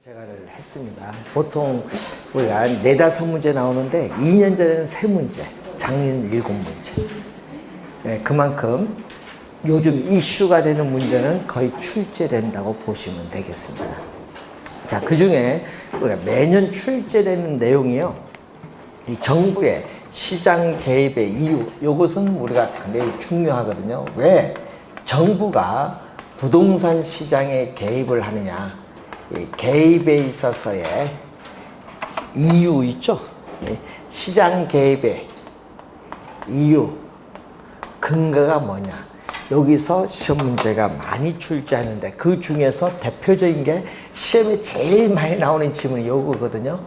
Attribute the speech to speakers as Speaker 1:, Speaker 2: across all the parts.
Speaker 1: 제가를 했습니다. 보통 우리가 4~5문제 나오는데 2년 전에는 3문제, 작년 7문제. 네, 그만큼 요즘 이슈가 되는 문제는 거의 출제된다고 보시면 되겠습니다. 자, 그 중에 우리가 매년 출제되는 내용이요, 이 정부의 시장 개입의 이유, 이것은 우리가 상당히 중요하거든요. 왜 정부가 부동산 시장에 개입을 하느냐? 이 개입에 있어서의 이유 있죠? 시장 개입의 이유, 근거가 뭐냐? 여기서 시험 문제가 많이 출제하는데 그 중에서 대표적인 게 시험에 제일 많이 나오는 질문이 이거거든요.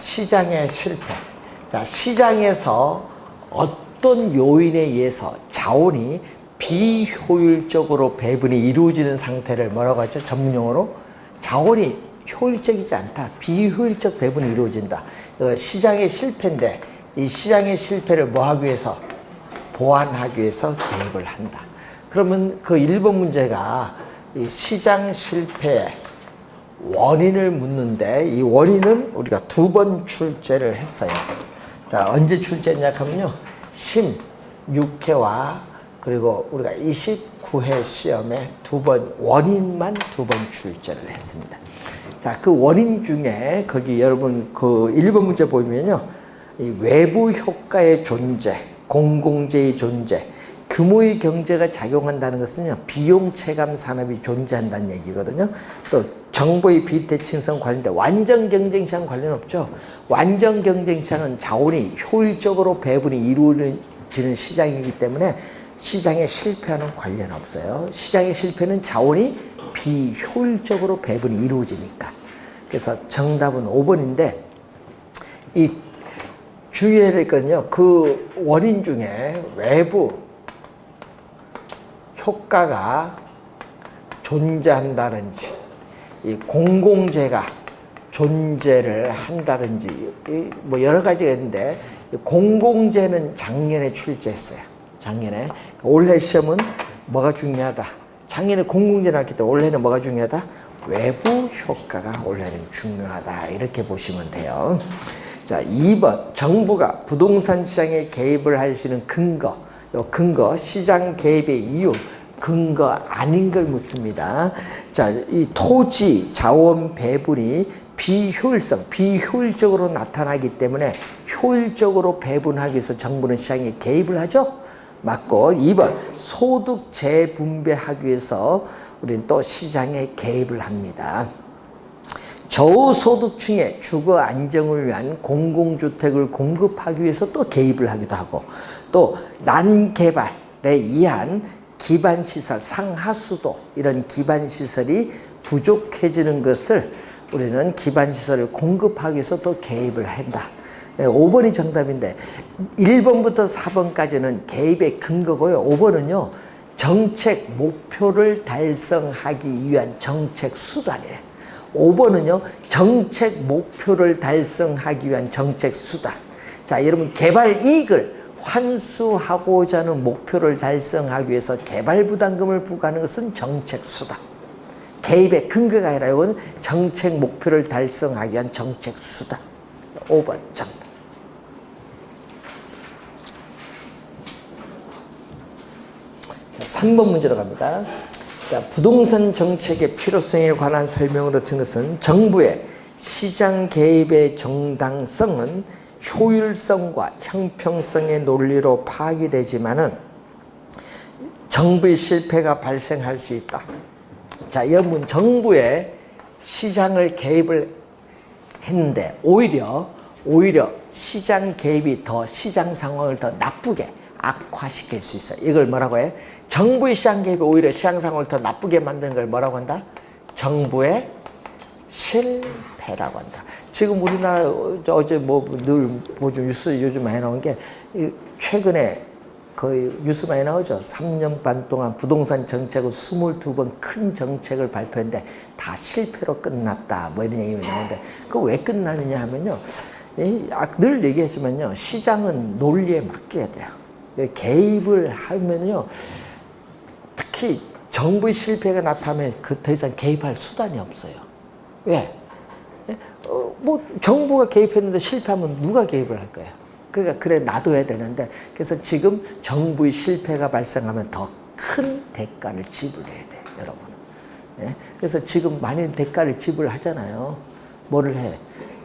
Speaker 1: 시장의 실패. 자, 시장에서 어떤 요인에 의해서 자원이 비효율적으로 배분이 이루어지는 상태를 뭐라고 하죠? 전문용어로 자원이 효율적이지 않다. 비효율적 배분이 이루어진다. 시장의 실패인데 이 시장의 실패를 뭐 하기 위해서? 보완하기 위해서 개입을 한다. 그러면 그 1번 문제가 이 시장 실패의 원인을 묻는데 이 원인은 우리가 2번 출제를 했어요. 자, 언제 출제했냐 하면요, 16회와 그리고 우리가 29회 시험에 2번, 원인만 2번 출제를 했습니다. 자, 그 원인 중에 거기 여러분 그 1번 문제 보면요, 이 외부 효과의 존재, 공공재의 존재, 규모의 경제가 작용한다는 것은요, 비용 체감 산업이 존재한다는 얘기거든요. 또 정보의 비대칭성 관련된 완전 경쟁시장 관련 없죠. 완전 경쟁시장은 자원이 효율적으로 배분이 이루어지는 시장이기 때문에 시장의 실패와는 관련 없어요. 시장의 실패는 자원이 비효율적으로 배분이 이루어지니까. 그래서 정답은 5번인데 이 주의해야 될 건요, 그 원인 중에 외부 효과가 존재한다든지 이 공공재가 존재를 한다든지 뭐 여러 가지가 있는데 공공재는 작년에 출제했어요. 작년에. 올해 시험은 뭐가 중요하다? 작년에 공공재 나왔기 때문에 올해는 뭐가 중요하다? 외부 효과가 올해는 중요하다. 이렇게 보시면 돼요. 자, 2번 정부가 부동산 시장에 개입을 할 수 있는 근거, 요 근거, 시장 개입의 이유, 근거 아닌 걸 묻습니다. 자, 이 토지 자원 배분이 비효율적으로 나타나기 때문에 효율적으로 배분하기 위해서 정부는 시장에 개입을 하죠. 맞고, 2번 소득 재분배하기 위해서 우리는 또 시장에 개입을 합니다. 저소득층의 주거 안정을 위한 공공주택을 공급하기 위해서 또 개입을 하기도 하고, 또 난개발에 의한 기반시설, 상하수도 이런 기반시설이 부족해지는 것을 우리는 기반시설을 공급하기 위해서 또 개입을 한다. 5번이 정답인데 1번부터 4번까지는 개입의 근거고요. 5번은요, 정책 목표를 달성하기 위한 정책 수단이에요. 5번은요, 정책 목표를 달성하기 위한 정책 수단. 자, 여러분, 개발 이익을 환수하고자 하는 목표를 달성하기 위해서 개발 부담금을 부과하는 것은 정책 수단. 개입의 근거가 아니라 이건 정책 목표를 달성하기 위한 정책 수단. 5번 정답. 자, 3번 문제로 갑니다. 자, 부동산 정책의 필요성에 관한 설명으로 든 것은 정부의 시장 개입의 정당성은 효율성과 형평성의 논리로 파기되지만은 정부의 실패가 발생할 수 있다. 자, 여러분, 정부의 시장을 개입을 했는데 오히려 시장 개입이 더 시장 상황을 더 나쁘게 악화시킬 수 있어요. 이걸 뭐라고 해? 정부의 시장 개입이 오히려 시장 상황을 더 나쁘게 만드는 걸 뭐라고 한다? 정부의 실패라고 한다. 지금 우리나라 어제 늘 뉴스 요즘 많이 나온 게 최근에 거의 뉴스 많이 나오죠. 3년 반 동안 부동산 정책을 22번 큰 정책을 발표했는데 다 실패로 끝났다. 뭐 이런 얘기가 나오는데 그거 왜 끝나느냐 하면요, 늘 얘기하지만요, 시장은 논리에 맡겨야 돼요. 개입을 하면요, 특히 정부의 실패가 나타나면 더 이상 개입할 수단이 없어요. 왜? 뭐 정부가 개입했는데 실패하면 누가 개입을 할 거예요? 그러니까 그래 놔둬야 되는데 그래서 지금 정부의 실패가 발생하면 더 큰 대가를 지불해야 돼, 여러분. 예? 그래서 지금 많이 대가를 지불하잖아요. 뭐를 해?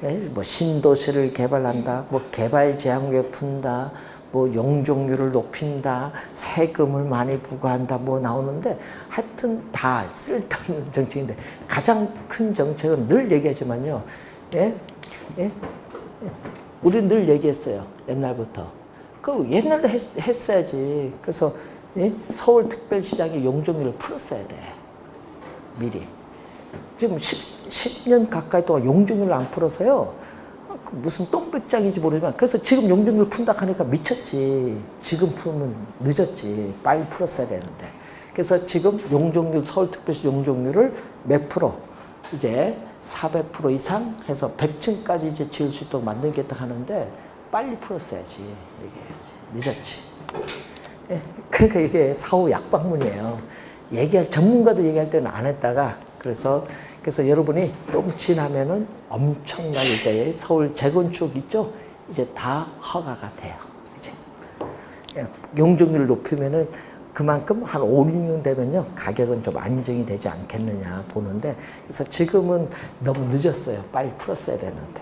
Speaker 1: 예? 뭐 신도시를 개발한다, 뭐 개발 제한구역 푼다, 뭐 용적률을 높인다, 세금을 많이 부과한다, 뭐 나오는데 하여튼 다 쓸데없는 정책인데 가장 큰 정책은 늘 얘기하지만요. 예? 예? 우리 늘 얘기했어요. 옛날부터. 그 옛날에 했어야지. 그래서 예? 서울특별시장이 용적률을 풀었어야 돼. 미리. 지금 10년 가까이 동안 용적률을 안 풀어서요. 무슨 똥배짱인지 모르지만 그래서 지금 용적률 푼다 하니까 미쳤지. 지금 풀면 늦었지. 빨리 풀었어야 되는데. 그래서 지금 용적률 서울특별시 용적률을 몇 프로? 이제 400% 이상 해서 100층까지 이제 지을 수 있도록 만들겠다 하는데 빨리 풀었어야지. 이게 늦었지. 예, 그러니까 이게 사후 약방문이에요. 전문가도 얘기할 때는 안 했다가 그래서 여러분이 좀 지나면은 엄청나게 이제 서울 재건축 있죠? 이제 다 허가가 돼요. 이제 용적률을 높이면은 그만큼 한 5, 6년 되면요 가격은 좀 안정이 되지 않겠느냐 보는데 그래서 지금은 너무 늦었어요. 빨리 풀었어야 되는데.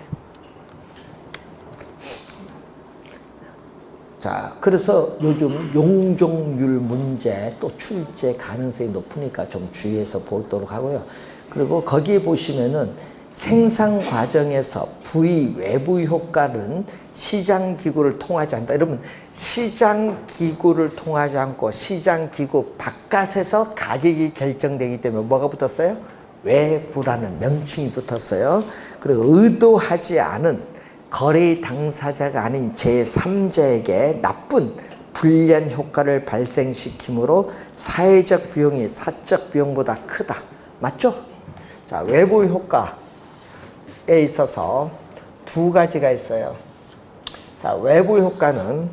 Speaker 1: 자, 그래서 요즘 용적률 문제 또 출제 가능성이 높으니까 좀 주의해서 보도록 하고요. 그리고 거기에 보시면은 생산 과정에서 부의 외부 효과는 시장 기구를 통하지 않는다. 여러분 시장 기구를 통하지 않고 시장 기구 바깥에서 가격이 결정되기 때문에 뭐가 붙었어요? 외부라는 명칭이 붙었어요. 그리고 의도하지 않은 거래 당사자가 아닌 제3자에게 나쁜 불리한 효과를 발생시키므로 사회적 비용이 사적 비용보다 크다. 맞죠? 자, 외부 효과에 있어서 두 가지가 있어요. 자, 외부 효과는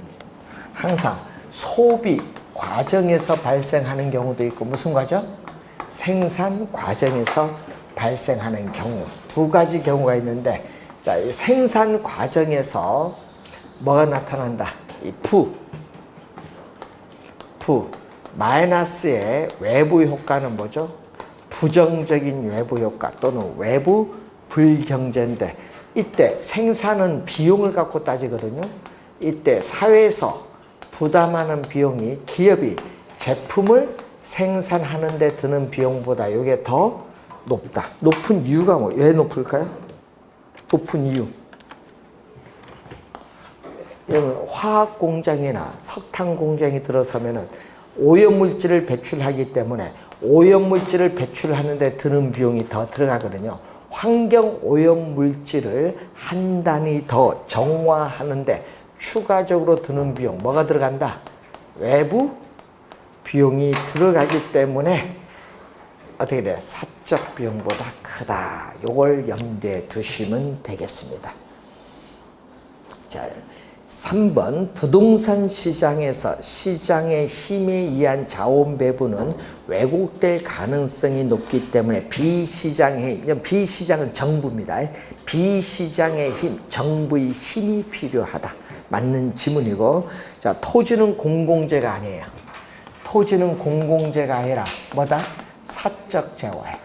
Speaker 1: 항상 소비 과정에서 발생하는 경우도 있고 무슨 과정? 생산 과정에서 발생하는 경우. 두 가지 경우가 있는데 자, 이 생산 과정에서 뭐가 나타난다? 이 마이너스의 외부 효과는 뭐죠? 부정적인 외부 효과 또는 외부 불경제인데 이때 생산은 비용을 갖고 따지거든요. 이때 사회에서 부담하는 비용이 기업이 제품을 생산하는 데 드는 비용보다 이게 더 높다. 높은 이유가 뭐? 왜 높을까요? 높은 이유. 여러분 화학 공장이나 석탄 공장이 들어서면은 오염물질을 배출하기 때문에 오염물질을 배출하는 데 드는 비용이 더 들어가거든요. 환경 오염물질을 한 단위 더 정화하는데 추가적으로 드는 비용 뭐가 들어간다? 외부 비용이 들어가기 때문에 어떻게 돼요? 사적 비용보다 크다. 요걸 염두에 두시면 되겠습니다. 자, 3번 부동산 시장에서 시장의 힘에 의한 자원 배분은 왜곡될 가능성이 높기 때문에 비시장의 힘, 비시장은 정부입니다. 비시장의 힘, 정부의 힘이 필요하다. 맞는 지문이고, 자, 토지는 공공재가 아니에요. 토지는 공공재가 아니라 뭐다? 사적 재화예요.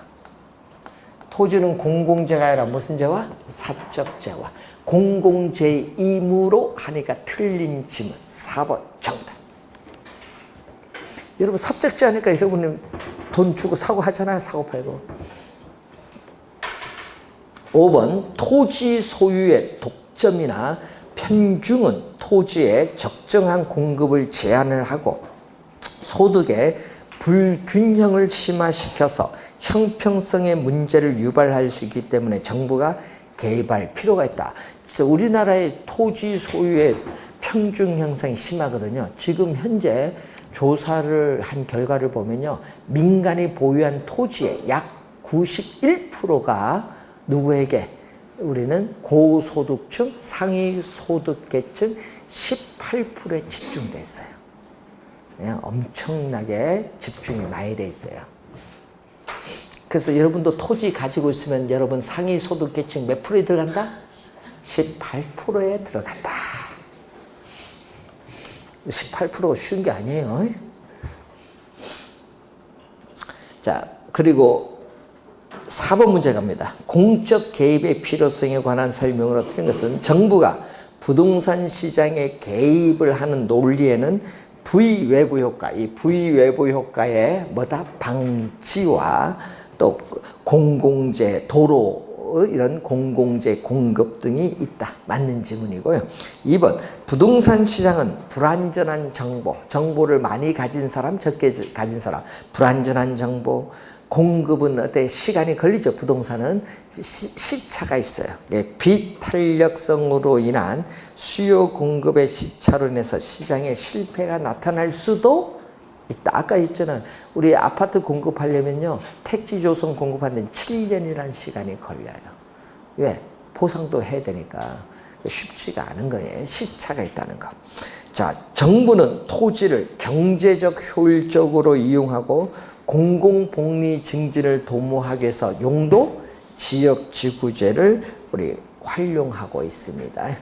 Speaker 1: 토지는 공공재가 아니라 무슨 재화? 사적 재화. 공공재의 의무로 하니까 틀린 지문 4번 정답. 여러분 사적 재화니까 여러분이 돈 주고 사고 하잖아요. 사고 팔고. 5번 토지 소유의 독점이나 편중은 토지의 적정한 공급을 제한을 하고 소득의 불균형을 심화시켜서 형평성의 문제를 유발할 수 있기 때문에 정부가 개입할 필요가 있다. 그래서 우리나라의 토지 소유의 평중 현상이 심하거든요. 지금 현재 조사를 한 결과를 보면요. 민간이 보유한 토지의 약 91%가 누구에게? 우리는 고소득층, 상위소득계층 18%에 집중돼 있어요. 엄청나게 집중이 많이 돼 있어요. 그래서 여러분도 토지 가지고 있으면 여러분 상위 소득 계층 몇 프로에 들어간다? 18%에 들어간다. 18%가 쉬운 게 아니에요. 자, 그리고 4번 문제 갑니다. 공적 개입의 필요성에 관한 설명으로 틀린 것은 정부가 부동산 시장에 개입을 하는 논리에는 부의외부 효과, 이 부의외부 효과의 뭐다? 방지와 또 공공재, 도로 이런 공공재 공급 등이 있다. 맞는 질문이고요. 2번 부동산 시장은 불완전한 정보를 많이 가진 사람, 적게 가진 사람, 불완전한 정보, 공급은 어때? 시간이 걸리죠. 부동산은 시차가 있어요. 비탄력성으로 인한 수요 공급의 시차로 인해서 시장에 실패가 나타날 수도 있다. 아까 있잖아요. 우리 아파트 공급하려면요, 택지 조성 공급하는 7년이라는 시간이 걸려요. 왜? 보상도 해야 되니까 쉽지가 않은 거예요. 시차가 있다는 거. 자, 정부는 토지를 경제적 효율적으로 이용하고 공공복리 증진을 도모하기 위해서 용도 지역지구제를 우리 활용하고 있습니다.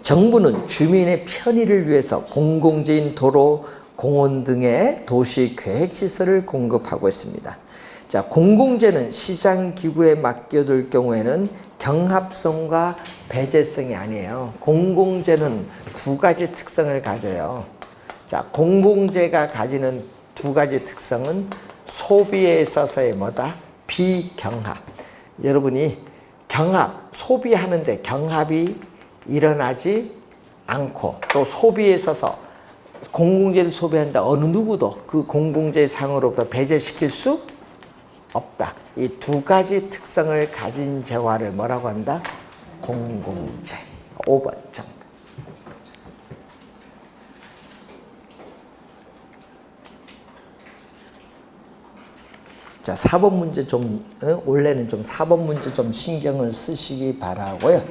Speaker 1: 정부는 주민의 편의를 위해서 공공재인 도로, 공원 등의 도시 계획시설을 공급하고 있습니다. 자, 공공재는 시장기구에 맡겨둘 경우에는 경합성과 배제성이 아니에요. 공공재는 두 가지 특성을 가져요. 자, 공공재가 가지는 두 가지 특성은 소비에 있어서의 뭐다? 비경합. 여러분이 소비하는데 경합이 일어나지 않고 또 소비에 있어서 공공재를 소비한다. 어느 누구도 그 공공재 상으로부터 배제시킬 수 없다. 이 두 가지 특성을 가진 재화를 뭐라고 한다? 공공재. 5번 정답. 자, 4번 문제 좀, 원래는 좀 4번 문제 좀 신경을 쓰시기 바라고요.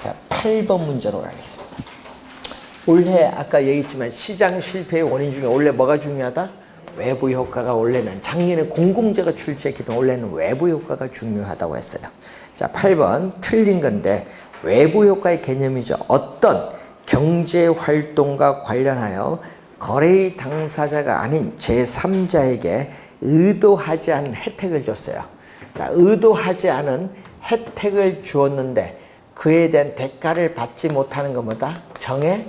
Speaker 1: 자, 8번 문제로 가겠습니다. 올해 아까 얘기했지만 시장 실패의 원인 중에 원래 뭐가 중요하다? 외부 효과가 원래는 작년에 공공재가 출제했기 때문에 원래는 외부 효과가 중요하다고 했어요. 자, 8번 틀린 건데 외부 효과의 개념이죠. 어떤 경제 활동과 관련하여 거래의 당사자가 아닌 제3자에게 의도하지 않은 혜택을 줬어요. 자, 의도하지 않은 혜택을 주었는데 그에 대한 대가를 받지 못하는 건 뭐다? 정의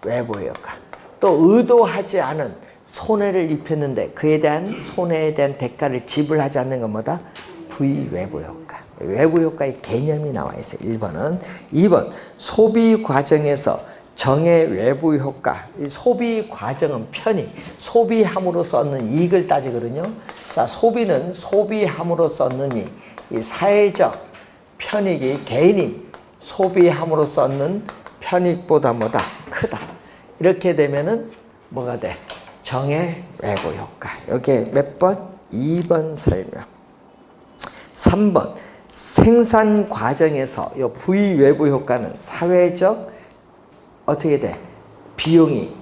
Speaker 1: 외부 효과. 또 의도하지 않은 손해를 입혔는데 그에 대한 손해에 대한 대가를 지불하지 않는 건 뭐다? 부의외부 효과. 외부 효과의 개념이 나와 있어요. 1번은. 2번 소비 과정에서 정의 외부 효과. 이 소비 과정은 편의, 소비함으로써 얻는 이익을 따지거든요. 자, 소비는 소비함으로써 얻는 이 사회적 편익이 개인이 소비함으로써 얻는 편익보다 뭐다? 크다. 이렇게 되면은 뭐가 돼? 정의 외부 효과. 여기에 몇 번? 2번 설명. 3번 생산 과정에서 이 부의 외부 효과는 사회적 어떻게 돼? 비용이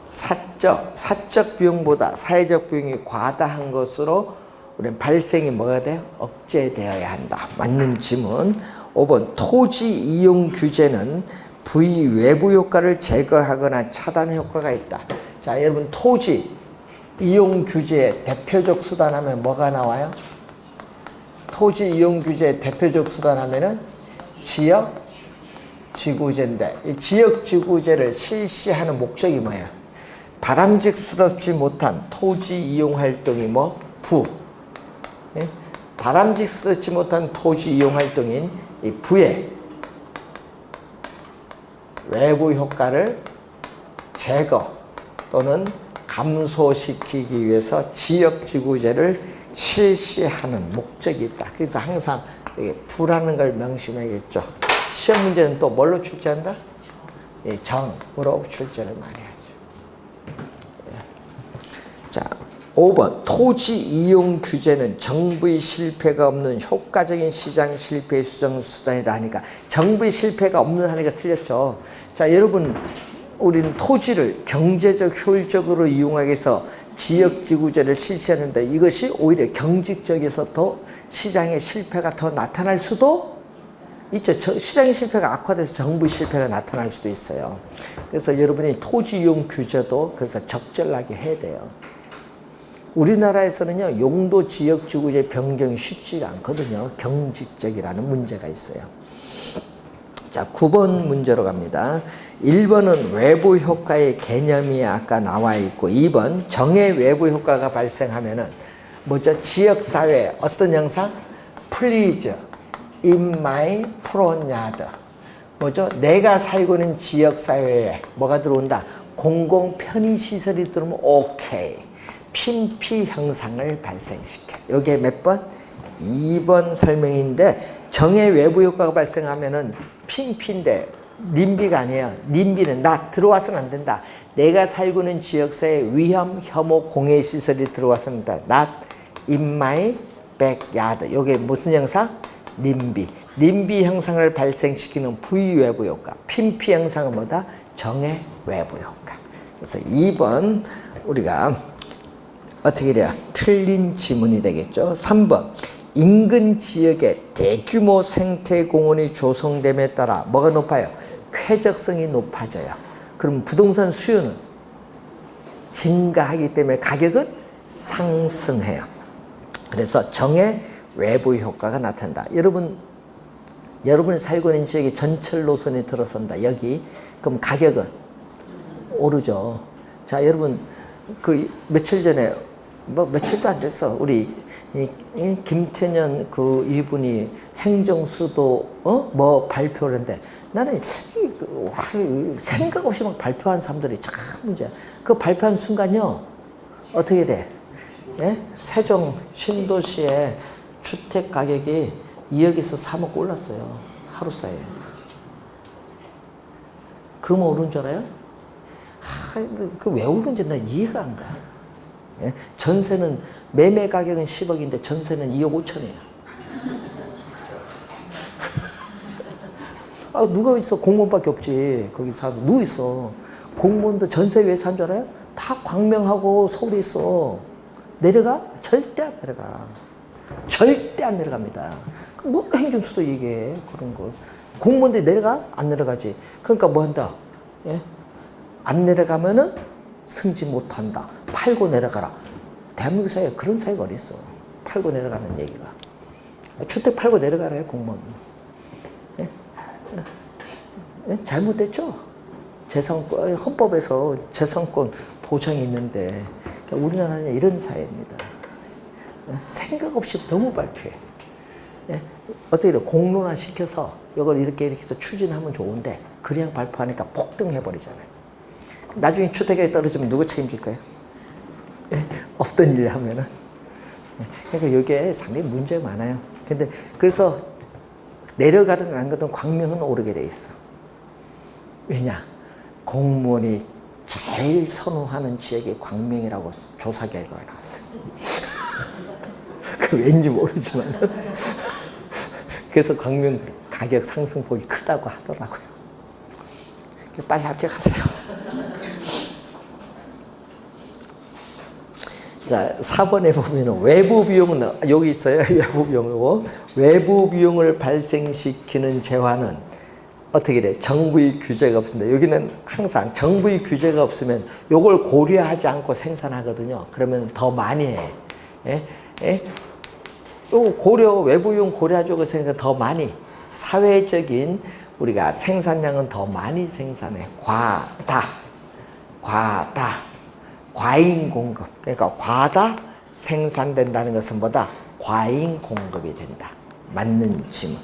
Speaker 1: 사적 비용보다 사회적 비용이 과다한 것으로 우리는 발생이 뭐가 돼요? 억제되어야 한다. 맞는 질문. 5번 토지 이용 규제는 부의 외부 효과를 제거하거나 차단 효과가 있다. 자, 여러분 토지 이용 규제의 대표적 수단 하면 뭐가 나와요? 토지 이용 규제의 대표적 수단 하면은 지역 지구제인데 이 지역 지구제를 실시하는 목적이 뭐야? 바람직스럽지 못한 토지 이용 활동이 뭐? 예? 바람직스럽지 못한 토지 이용 활동인 이 부의 외부 효과를 제거 또는 감소시키기 위해서 지역지구제를 실시하는 목적이 있다. 그래서 항상 부라는 걸 명심해야겠죠. 시험 문제는 또 뭘로 출제한다? 정으로 출제를 많이 하죠. 자, 5번 토지 이용 규제는 정부의 실패가 없는 효과적인 시장 실패 수정 수단이다 하니까 정부의 실패가 없는 하니까 틀렸죠. 자, 여러분 우리는 토지를 경제적 효율적으로 이용하기 위해서 지역지구제를 실시하는데 이것이 오히려 경직적에서 더 시장의 실패가 더 나타날 수도 있죠. 시장의 실패가 악화돼서 정부 실패가 나타날 수도 있어요. 그래서 여러분이 토지 이용 규제도 그래서 적절하게 해야 돼요. 우리나라에서는요, 용도 지역지구제 변경이 쉽지가 않거든요. 경직적이라는 문제가 있어요. 자, 9번 문제로 갑니다. 1번은 외부 효과의 개념이 아까 나와 있고 2번 정의 외부 효과가 발생하면은 뭐죠? 지역사회 어떤 현상? Please in my front yard. 뭐죠? 내가 살고 있는 지역사회에 뭐가 들어온다? 공공 편의시설이 들어오면 오케이. 핀피 현상을 발생시켜. 여기에 몇 번? 2번 설명인데 정의 외부 효과가 발생하면은 핀피인데 님비가 아니에요. 님비는 나 들어와서는 안 된다. 내가 살고 있는 지역사회에 위험, 혐오, 공해 시설이 들어와서는 안 된다. Not in my backyard. 여기 무슨 형상? 님비. 님비 형상을 발생시키는 부위외부 효과. 핀피 형상은 뭐다? 정의 외부 효과. 그래서 2번 우리가 어떻게 돼요? 틀린 지문이 되겠죠. 3번 인근 지역에 대규모 생태공원이 조성됨에 따라 뭐가 높아요? 쾌적성이 높아져요. 그럼 부동산 수요는 증가하기 때문에 가격은 상승해요. 그래서 정의 외부 효과가 나타난다. 여러분이 살고 있는 지역에 전철 노선이 들어선다. 여기 그럼 가격은 오르죠. 자, 여러분 그 며칠 전에 뭐 며칠도 안 됐어. 우리 김태년 그 이분이 행정수도 뭐 발표를 했는데 나는 생각 없이 막 발표한 사람들이 참 문제야. 그 발표한 순간요 어떻게 돼? 예? 세종 신도시의 주택 가격이 2억에서 3억 올랐어요. 하루 사이에. 그만 오른 줄 알아요? 그 왜 오른지 나 이해가 안 가. 예? 전세는 매매 가격은 10억인데 전세는 2억 5천이에요. 아, 누가 있어? 공무원밖에 없지. 거기 사서 누구 있어? 공무원도 전세 왜 산 줄 알아요? 다 광명하고 서울에 있어. 내려가? 절대 안 내려가. 절대 안 내려갑니다. 뭐 행정수도 얘기해 그런 걸. 공무원들이 내려가? 안 내려가지. 그러니까 뭐 한다? 예? 안 내려가면은 승진 못한다. 팔고 내려가라. 대한민국 사회에 그런 사회가 어디 있어? 팔고 내려가는 얘기가. 주택 팔고 내려가라요 공무원. 예? 예? 잘못됐죠? 재산권, 헌법에서 재산권 보장이 있는데 그러니까 우리나라는 이런 사회입니다. 예? 생각 없이 너무 발표해. 예? 어떻게 이래? 공론화 시켜서 이걸 이렇게 해서 추진하면 좋은데 그냥 발표하니까 폭등해버리잖아요. 나중에 주택가격이 떨어지면 누구 책임질까요? 예? 없던 일 하면은. 그러니까 이게 상당히 문제가 많아요. 근데 그래서 내려가든 안 가든 광명은 오르게 돼 있어. 왜냐? 공무원이 제일 선호하는 지역이 광명이라고 조사 결과가 나왔어요. 그 왠지 모르지만. 그래서 광명 가격 상승폭이 크다고 하더라고요. 빨리 합격하세요. 자, 4번에 보면은 외부 비용은 여기 있어요. 외부 비용이고 외부 비용을 발생시키는 재화는 어떻게 돼? 정부의 규제가 없습니다. 여기는 항상 정부의 규제가 없으면 이걸 고려하지 않고 생산하거든요. 그러면 더 많이 해. 예? 예? 요 외부 비용 고려하고 생각 더 많이 사회적인 우리가 생산량은 더 많이 생산해. 과잉 공급. 그러니까 과다 생산된다는 것은 뭐다? 과잉 공급이 된다. 맞는 질문.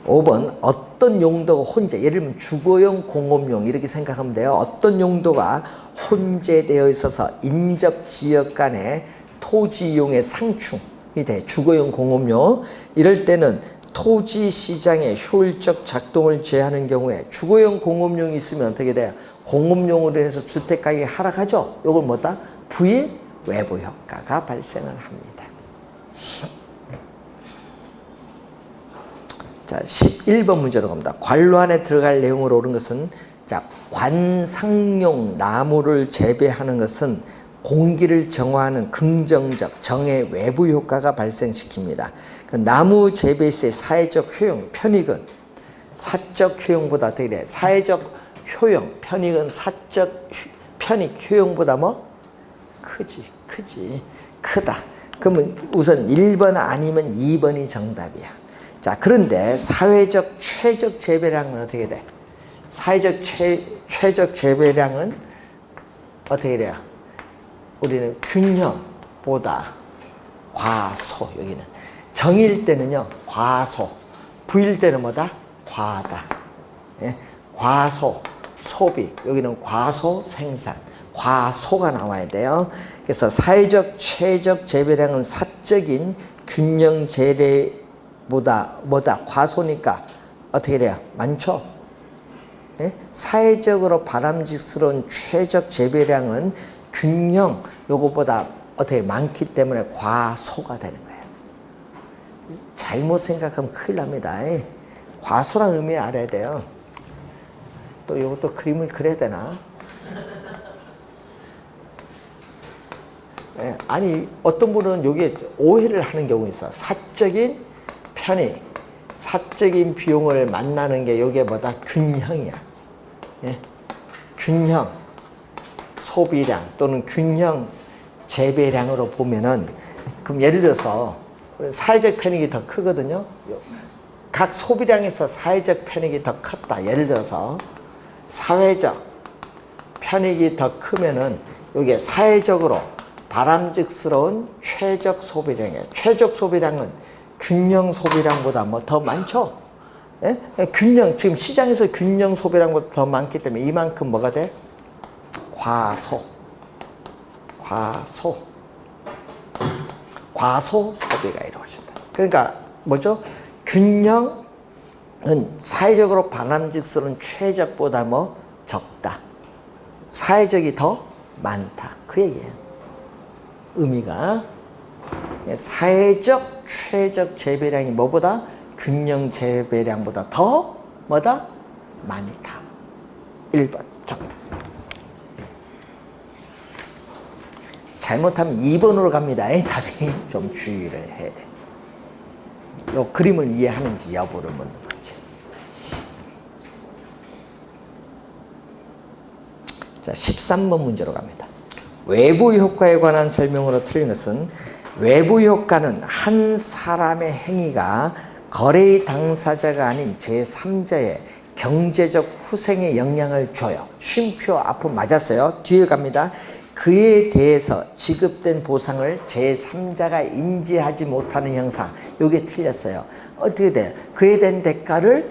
Speaker 1: 5번 어떤 용도가 혼재, 예를 들면 주거용 공업용 이렇게 생각하면 돼요. 어떤 용도가 혼재되어 있어서 인접 지역 간의 토지 이용의 상충이 돼. 주거용 공업용. 이럴 때는 토지 시장의 효율적 작동을 제한하는 경우에 주거용 공업용이 있으면 어떻게 돼요? 공업용으로 인해서 주택 가격이 하락하죠. 이걸 뭐다? 부의 외부 효과가 발생을 합니다. 자, 11번 문제로 갑니다. 관로 안에 들어갈 내용으로 옳은 것은 자, 관상용 나무를 재배하는 것은 공기를 정화하는 긍정적 정의 외부 효과가 발생시킵니다. 그 나무 재배 시의 사회적 효용, 편익은 사적 효용보다 더 이래. 사회적 효용, 편익은 사적 편익, 효용보다 뭐? 크다. 그러면 우선 1번 아니면 2번이 정답이야. 자, 그런데 사회적 최적 재배량은 어떻게 돼? 사회적 최적 재배량은 어떻게 돼요? 우리는 균형보다 과소, 여기는 정일 때는요 과소, 부일 때는 뭐다? 과다. 예? 과소 소비, 여기는 과소 생산, 과소가 나와야 돼요. 그래서 사회적 최적 재배량은 사적인 균형 재래보다 뭐다? 과소니까 어떻게 돼요? 많죠? 예? 사회적으로 바람직스러운 최적 재배량은 균형 요거보다 어떻게 많기 때문에 과소가 되는 거예요. 잘못 생각하면 큰일 납니다. 과소란 의미 알아야 돼요. 또 요것도 그림을 그려야 되나? 아니 어떤 분은 여기에 오해를 하는 경우 있어. 사적인 편익, 사적인 비용을 만나는 게 여기에 뭐다? 균형이야. 예? 균형 소비량 또는 균형 재배량으로 보면은, 그럼 예를 들어서 사회적 편익이 더 크거든요. 각 소비량에서 사회적 편익이 더 컸다. 예를 들어서 사회적 편익이 더 크면은 여기에 사회적으로 바람직스러운 최적 소비량이에요. 최적 소비량은 균형 소비량보다 뭐 더 많죠. 예? 균형, 지금 시장에서 균형 소비량보다 더 많기 때문에 이만큼 뭐가 돼? 과소 소비가 이루어진다. 그러니까 뭐죠? 균형은 사회적으로 바람직스러운 최적보다 뭐 적다. 사회적이 더 많다. 그 얘기예요. 의미가 사회적 최적 재배량이 뭐보다? 균형 재배량보다 더 뭐다? 많다. 1번 정답. 잘못하면 2번으로 갑니다. 답이 좀 주의를 해야 돼. 요 그림을 이해하는지 여부를 묻는 거지. 자, 13번 문제로 갑니다. 외부 효과에 관한 설명으로 틀린 것은, 외부 효과는 한 사람의 행위가 거래의 당사자가 아닌 제3자의 경제적 후생에 영향을 줘요. 쉼표 앞으로 맞았어요. 뒤에 갑니다. 그에 대해서 지급된 보상을 제3자가 인지하지 못하는 형상. 요게 틀렸어요. 어떻게 돼요? 그에 대한 대가를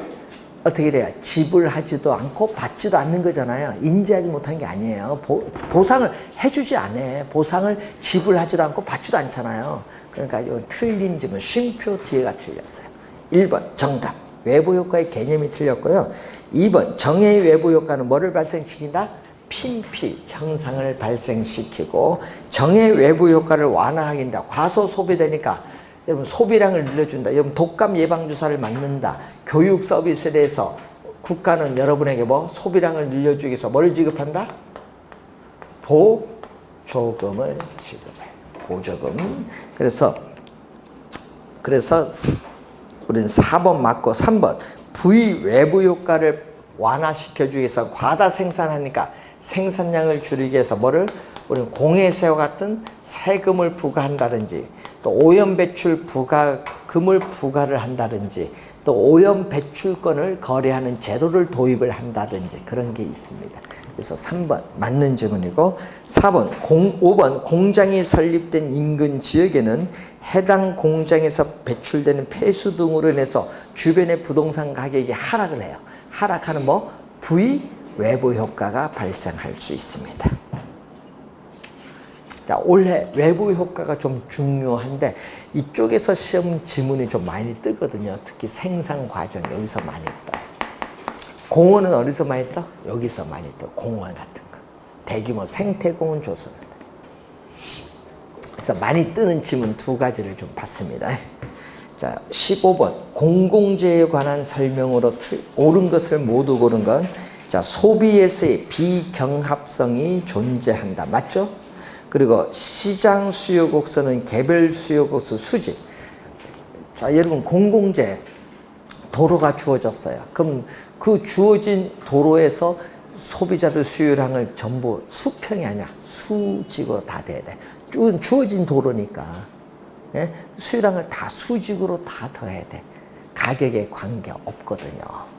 Speaker 1: 어떻게 돼요? 지불하지도 않고 받지도 않는 거잖아요. 인지하지 못한 게 아니에요. 보상을 해주지 않아요. 보상을 지불하지도 않고 받지도 않잖아요. 그러니까 이건 틀린 점은 쉼표 뒤에가 틀렸어요. 1번 정답. 외부 효과의 개념이 틀렸고요. 2번 정의 외부 효과는 뭐를 발생시킨다? 핀피 형상을 발생시키고, 정의 외부 효과를 완화하기 위해서 과소 소비되니까 여러분 소비량을 늘려준다. 여러분 독감 예방주사를 맞는다. 교육 서비스에 대해서 국가는 여러분에게 뭐 소비량을 늘려주기 위해서 뭐를 지급한다? 보조금을 지급해. 보조금. 그래서 우리는 4번 맞고 3번 부의 외부 효과를 완화시켜주기 위해서 과다 생산하니까 생산량을 줄이기 위해서 뭐를? 우리는 공해세와 같은 세금을 부과한다든지, 또 오염 배출 부과금을 부과를 한다든지, 또 오염 배출권을 거래하는 제도를 도입을 한다든지 그런 게 있습니다. 그래서 3번 맞는 질문이고, 5번 공장이 설립된 인근 지역에는 해당 공장에서 배출되는 폐수 등으로 인해서 주변의 부동산 가격이 하락을 해요. 하락하는 뭐? 부의 외부 효과가 발생할 수 있습니다. 자, 올해 외부 효과가 좀 중요한데 이쪽에서 시험 지문이 좀 많이 뜨거든요. 특히 생산 과정 여기서 많이 떠요. 공원은 어디서 많이 떠? 여기서 많이 떠. 공원 같은 거. 대규모 생태공원 조성한다. 그래서 많이 뜨는 지문 두 가지를 좀 봤습니다. 자, 15번 공공재에 관한 설명으로 옳은 것을 모두 고른 건 자, 소비에서의 비경합성이 존재한다. 맞죠? 그리고 시장 수요 곡선은 개별 수요 곡선 수직. 자, 여러분 공공재 도로가 주어졌어요. 그럼 그 주어진 도로에서 소비자들 수요량을 전부 수평이 아니야. 수직으로 다 돼야 돼. 주어진 도로니까. 예? 수요량을 다 수직으로 다 더해야 돼. 가격에 관계 없거든요.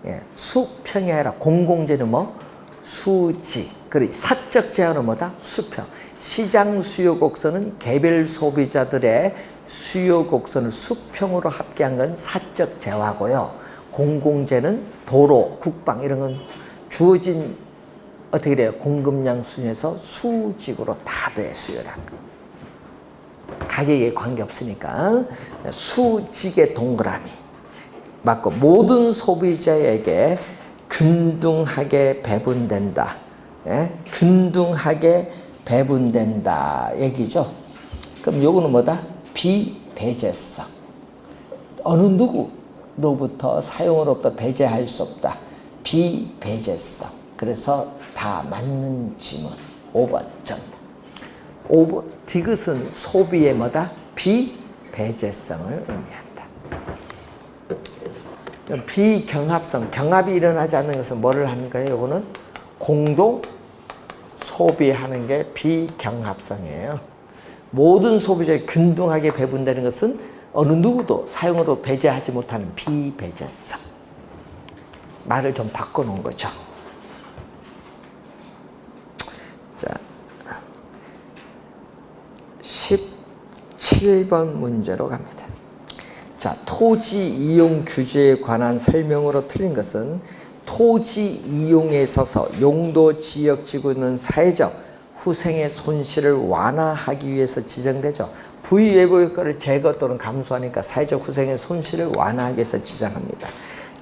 Speaker 1: 예, 수평이 아니라 공공재는 뭐? 수직. 그리고 사적 제한은 뭐다? 수평. 시장 수요 곡선은 개별 소비자들의 수요 곡선을 수평으로 합계한 건 사적 재화고요. 공공재는 도로, 국방 이런 건 주어진 어떻게 돼요? 공급량 순에서 수직으로 다 돼, 수요량. 가격에 관계없으니까 수직의 동그라미 맞고 모든 소비자에게 균등하게 배분된다. 예? 균등하게 배분된다 얘기죠. 그럼 요거는 뭐다? 비배제성. 어느 누구로부터 사용으로부터 배제할 수 없다. 비배제성. 그래서 다 맞는 질문 5번 정답. 5번 디귿은 소비의 뭐다? 비배제성을 의미한다. 비경합성, 경합이 일어나지 않는 것은 뭐를 하는 거예요? 이거는 공동 소비하는 게 비경합성이에요. 모든 소비자에 균등하게 배분되는 것은 어느 누구도 사용으로 배제하지 못하는 비배제성. 말을 좀 바꿔놓은 거죠. 자, 17번 문제로 갑니다. 자, 토지 이용 규제에 관한 설명으로 틀린 것은 토지 이용에 있어서 용도 지역 지구는 사회적 후생의 손실을 완화하기 위해서 지정되죠. 부의 외부 효과를 제거 또는 감소하니까 사회적 후생의 손실을 완화하기 위해서 지정합니다.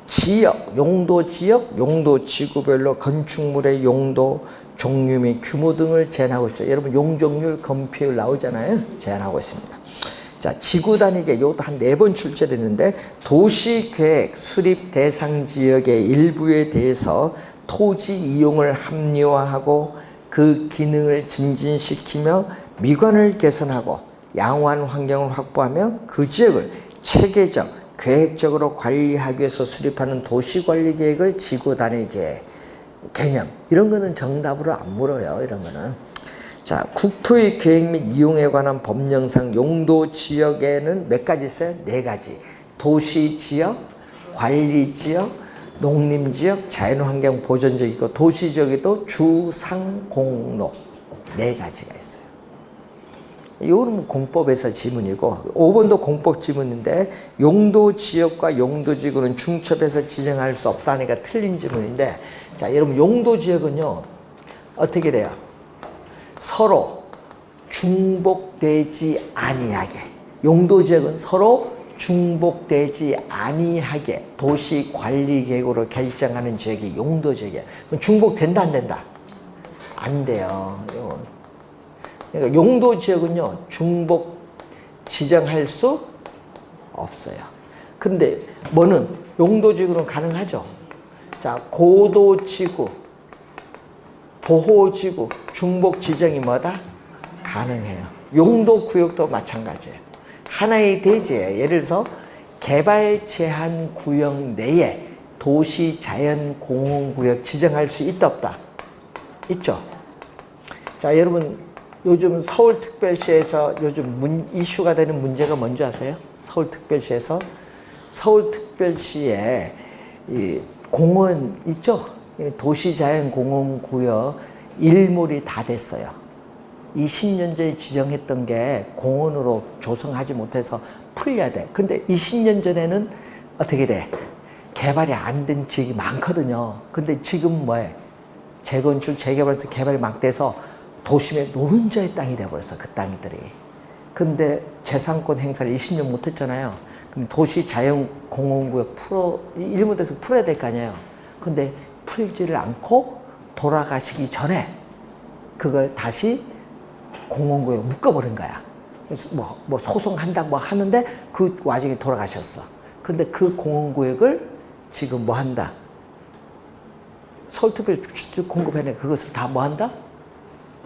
Speaker 1: 지역, 용도 지역, 용도 지구별로 건축물의 용도, 종류 및 규모 등을 제한하고 있죠. 여러분 용적률, 건폐율 나오잖아요. 제한하고 있습니다. 자, 지구 단위계 요것도 한 4번 출제됐는데 도시계획 수립 대상 지역의 일부에 대해서 토지 이용을 합리화하고 그 기능을 증진시키며 미관을 개선하고 양호한 환경을 확보하며 그 지역을 체계적, 계획적으로 관리하기 위해서 수립하는 도시관리계획을 지구 단위 개념. 이런 거는 정답으로 안 물어요. 이런 거는. 자, 국토의 계획 및 이용에 관한 법령상 용도 지역에는 몇 가지 있어요? 4가지. 도시지역, 관리지역, 농림지역, 자연환경 보전지역이고 도시지역에도 주상공로 4가지가 있어요. 이거는 공법에서 지문이고 5번도 공법 지문인데 용도지역과 용도지구는 중첩해서 지정할 수 없다니까 틀린 지문인데 자, 여러분 용도지역은요 어떻게 돼요? 서로 중복되지 아니하게 용도지역은 서로 중복되지 아니하게 도시관리계획으로 결정하는 지역이 용도지역이에요. 중복된다 안 된다? 안 돼요. 그러니까 용도지역은요 중복 지정할 수 없어요. 그런데 뭐는 용도지구는 가능하죠. 자, 고도지구, 보호지구, 중복 지정이 뭐다? 가능해요. 용도구역도 마찬가지예요. 하나의 대지에 예를 들어서 개발 제한 구역 내에 도시 자연 공원구역 지정할 수 있다 없다? 있죠. 자, 여러분 요즘 서울특별시에서 요즘 이슈가 되는 문제가 뭔지 아세요? 서울특별시에서 서울특별시에 이 공원 있죠? 도시자연공원구역 일몰이 다 됐어요. 20년 전에 지정했던 게 공원으로 조성하지 못해서 풀려야 돼. 근데 20년 전에는 어떻게 돼? 개발이 안 된 지역이 많거든요. 근데 지금 뭐해? 재건축, 재개발해서 개발이 막 돼서 도심의 노른자의 땅이 돼버렸어, 그 땅들이. 근데 재산권 행사를 20년 못했잖아요. 그럼 도시자연공원구역 일몰돼서 풀어야 될 거 아니에요. 근데 풀지를 않고 돌아가시기 전에 그걸 다시 공원구역에 묶어버린 거야. 그래서 뭐 소송한다고 뭐 하는데 그 와중에 돌아가셨어. 근데 그 공원구역을 지금 뭐 한다? 서울특별시 공급해내 그것을 다 뭐 한다?